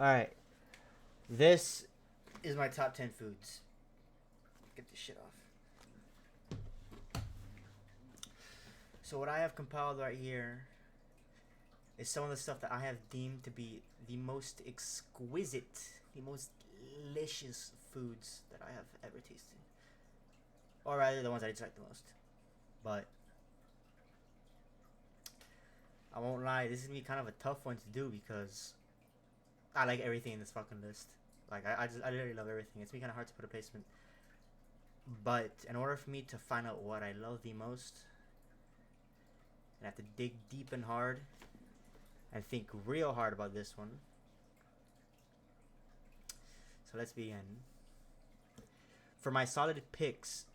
Alright. This is my top 10 foods. Get this shit off. So, what I have compiled right here is some of the stuff that I have deemed to be the most exquisite, the most delicious foods that I have ever tasted. Or rather, the ones I dislike the most. But, I won't lie, this is gonna be kind of a tough one to do because I like everything in this fucking list. Like, I literally love everything. It's gonna be kind of hard to put a placement. But, in order for me to find out what I love the most, I have to dig deep and hard and think real hard about this one. So let's begin. For my solid picks,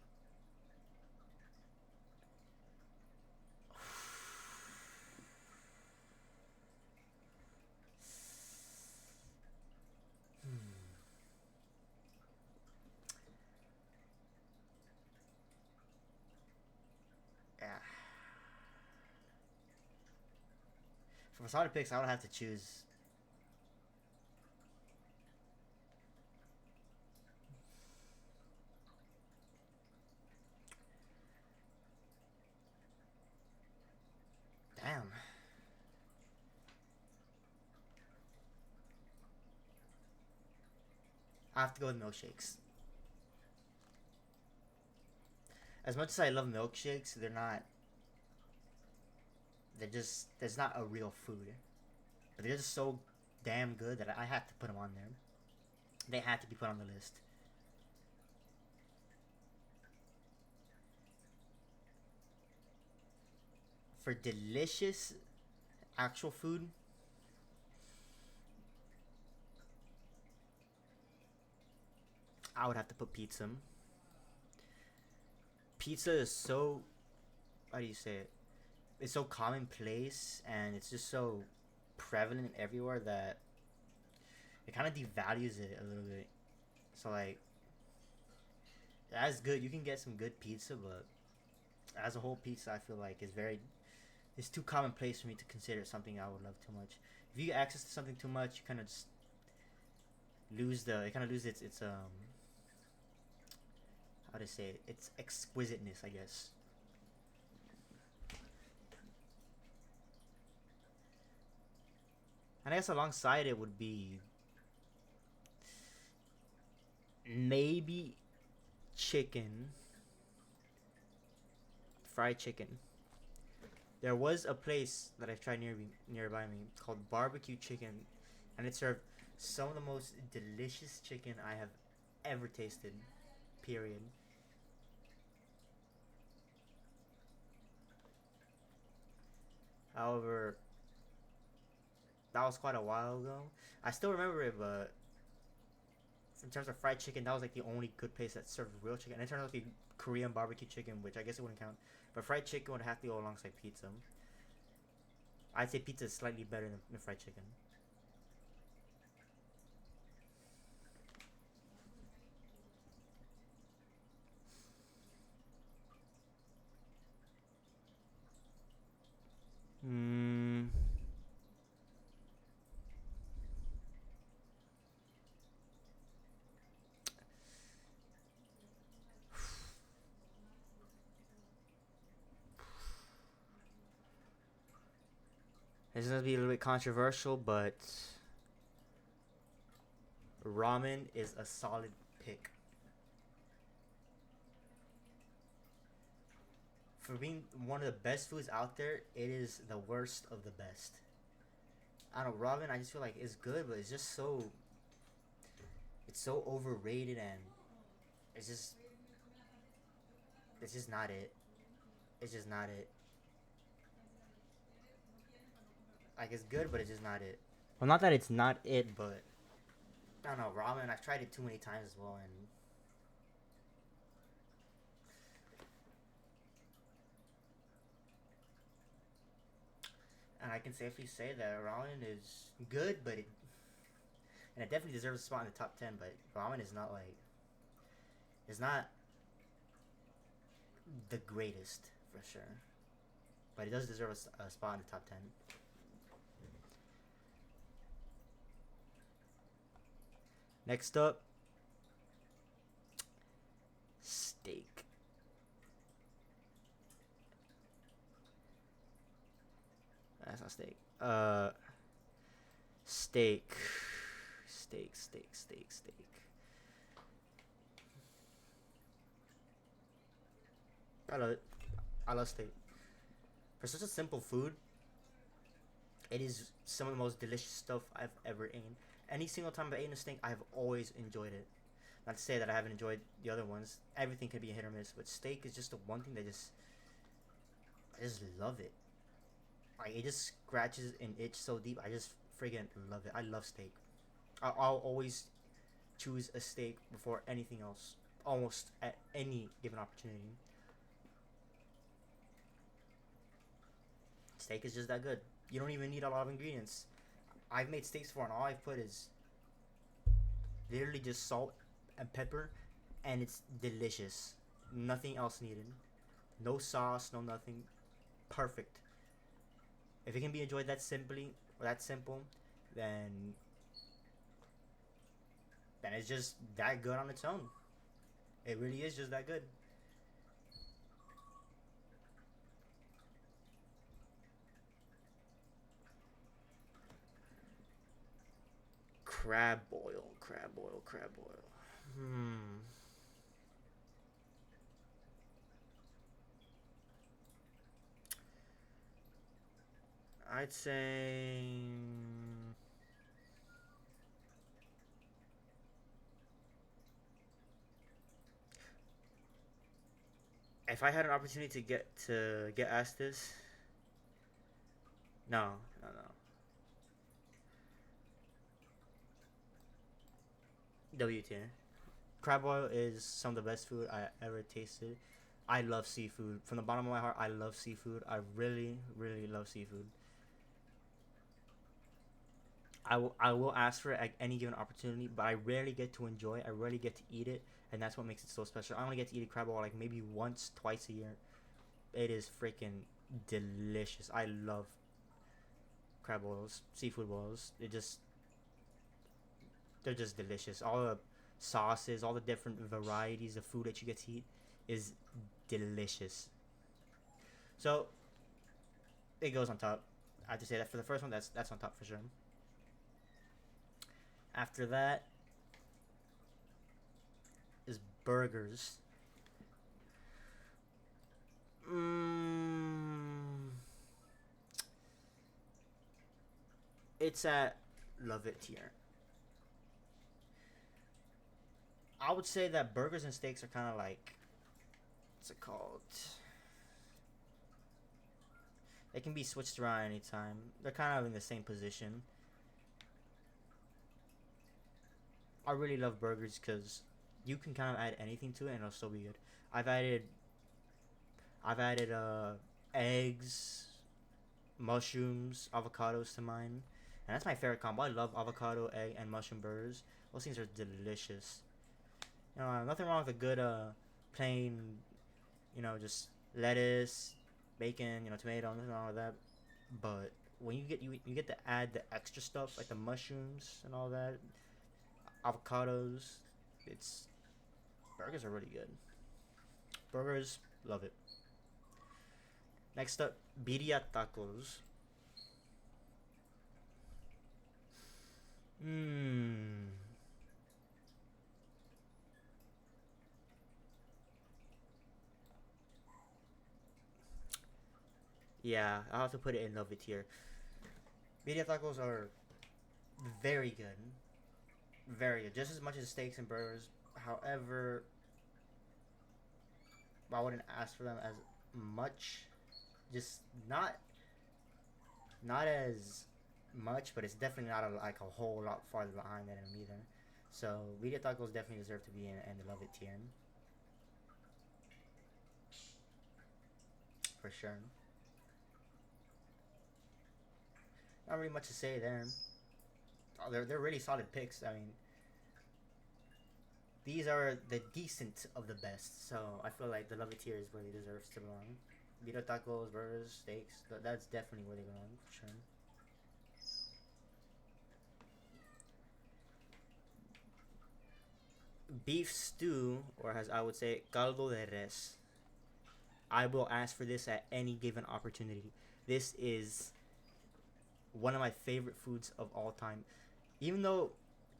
yeah. For my solid picks, I would have to choose. Damn. I have to go with milkshakes. As much as I love milkshakes, they're not. They're just. There's not a real food. But they're just so damn good that I had to put them on there. They had to be put on the list. For delicious actual food, I would have to put pizza. Pizza is so. How do you say it? It's so commonplace and it's just so prevalent everywhere that it kind of devalues it a little bit. So like, that's good. You can get some good pizza, but as a whole, pizza I feel like is very. It's too commonplace for me to consider something I would love too much. If you get access to something too much, you kind of just lose the. It kind of loses its. How to say it? Its exquisiteness, I guess. And I guess alongside it would be maybe chicken, fried chicken. There was a place that I've tried nearby me called Barbecue Chicken, and it served some of the most delicious chicken I have ever tasted. Period. However, that was quite a while ago. I still remember it, but in terms of fried chicken, that was like the only good place that served real chicken. And in terms of the Korean barbecue chicken, which I guess it wouldn't count, but fried chicken would have to go alongside pizza. I'd say pizza is slightly better than fried chicken. Hmm. This is gonna be a little bit controversial, but ramen is a solid pick. For being one of the best foods out there, it is the worst of the best. I don't know, ramen. I just feel like it's good, but it's so overrated, and it's just, it's just not it. It's just not it. Like it's good, but it's just not it. Well, not that it's not it, but I don't know, ramen. I've tried it too many times as well, and I can safely say that ramen is good, but it definitely deserves a spot in the top 10. But ramen is not like, it's not the greatest for sure, but it does deserve a spot in the top 10. Next up, steak. That's not steak. Steak. Steak. I love it. I love steak. For such a simple food, it is some of the most delicious stuff I've ever eaten. Any single time I've eaten a steak, I've always enjoyed it. Not to say that I haven't enjoyed the other ones. Everything can be a hit or miss, but steak is just the one thing that I just love it. Like it just scratches an itch so deep. I just friggin' love it. I love steak. I'll always choose a steak before anything else, almost at any given opportunity. Steak is just that good. You don't even need a lot of ingredients. I've made steaks before, and all I've put is literally just salt and pepper, and it's delicious. Nothing else needed. No sauce, no nothing. Perfect. If it can be enjoyed that simply or that simple, then it's just that good on its own. It really is just that good. Crab boil. Hmm. I'd say if I had an opportunity to get asked this, no. WTN. Crab boil is some of the best food I ever tasted. I love seafood. From the bottom of my heart, I love seafood. I really love seafood. I will ask for it at any given opportunity, but I rarely get to enjoy it. I rarely get to eat it, and that's what makes it so special. I only get to eat a crab boil like maybe once, twice a year. It is freaking delicious. I love crab boils, seafood boils. They're just delicious. All the sauces, all the different varieties of food that you get to eat is delicious. So it goes on top. I have to say that for the first one, that's on top for sure. After that is burgers. Mm, it's at love it tier. I would say that burgers and steaks are kind of like what's it called? They can be switched around anytime. They're kind of in the same position. I really love burgers because you can kind of add anything to it and it'll still be good. I've added I've added eggs, mushrooms, avocados to mine, and that's my favorite combo. I love avocado, egg, and mushroom burgers. Those things are delicious. Nothing wrong with a good plain, just lettuce, bacon, tomato, nothing wrong with that. But when you get to add the extra stuff like the mushrooms and all that, avocados, it's burgers are really good. Burgers, love it. Next up, birria tacos. Mmm. Yeah, I'll have to put it in love it here. Birria tacos are very good. Very good. Just as much as steaks and burgers. However, I wouldn't ask for them as much. Just not as much, but it's definitely not like a whole lot farther behind than them either. So birria tacos definitely deserve to be in the love it tier for sure. Not really much to say there. Oh, they're really solid picks. I mean, these are the decent of the best. So I feel like the love it tier is where it deserves to belong. Birria tacos, burgers, steaks. That's definitely where they belong for sure. beef stew, or as I would say, caldo de res. I will ask for this at any given opportunity. This is one of my favorite foods of all time. Even though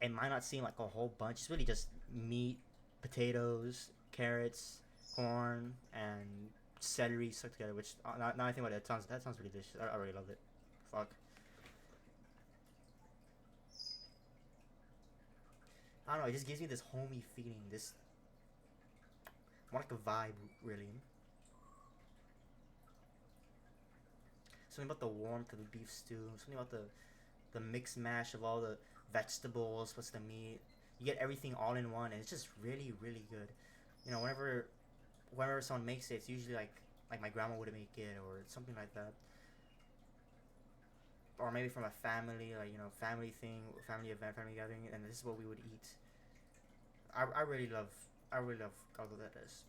it might not seem like a whole bunch, it's really just meat, potatoes, carrots, corn, and celery stuck together. Which now I think about it, that sounds really delicious. I really love it. Fuck. I don't know. It just gives me this homey feeling. This more like a vibe, really. Something about the warmth of the beef stew. Something about the mixed mash of all the vegetables plus the meat. You get everything all in one, and it's just really, really good. You know, whenever someone makes it, it's usually like my grandma would make it or something like that, or maybe from a family, like family thing, family event, family gathering, and this is what we would eat. I really love caldo de res.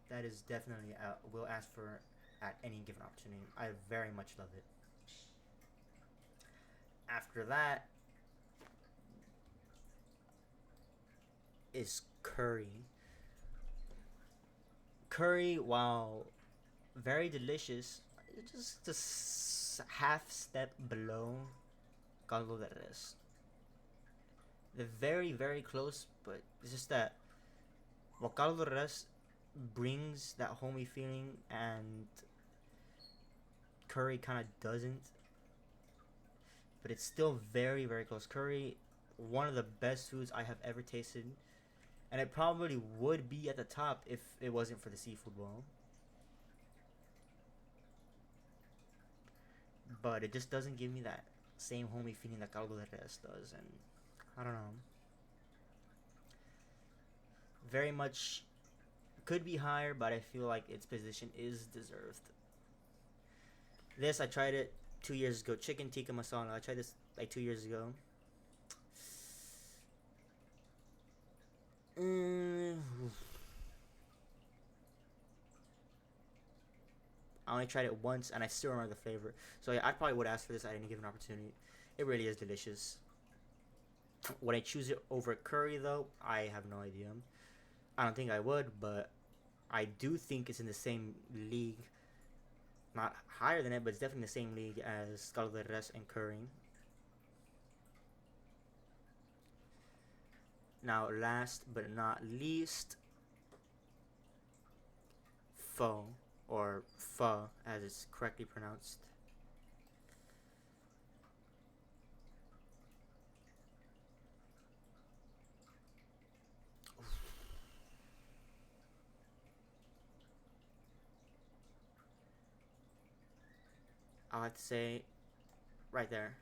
That is definitely will ask for at any given opportunity. I very much love it. After that is curry. Curry, while very delicious, it's just half step below caldo de res. They're very close, but it's just that while caldo de res brings that homey feeling and curry kind of doesn't, but it's still very close. Curry, one of the best foods I have ever tasted, and it probably would be at the top if it wasn't for the seafood bowl. But it just doesn't give me that same homey feeling that caldo de res does, and I don't know. Very much could be higher, but I feel like its position is deserved. This I tried it 2 years ago. Chicken tikka masala. I tried this like 2 years ago. Mm, I only tried it once, and I still remember the flavor. So yeah, I probably would ask for this at any given opportunity. It really is delicious. Would I choose it over curry though? I have no idea. I don't think I would, but I do think it's in the same league. Not higher than it, but it's definitely in the same league as caldo de res and curry. Now, last but not least, pho, or pho as it's correctly pronounced. I would say right there.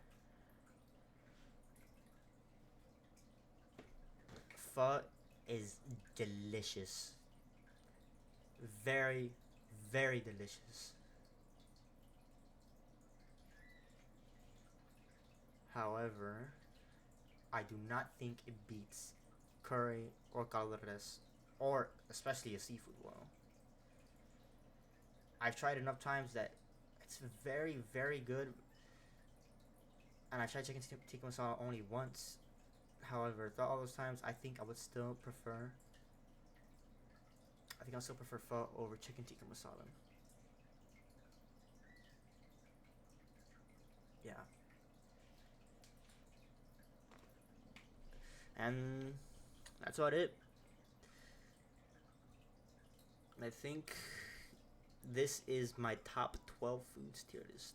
Pho is delicious. Very, very delicious. However, I do not think it beats curry or caldo de res, or especially a seafood boil. I've tried enough times that it's very good, and I tried chicken tikka masala only once. However, throughout all those times, I think I would still prefer. I think I'll still prefer pho over chicken tikka masala. Yeah, and that's about it. I think this is my top 12 foods tier list.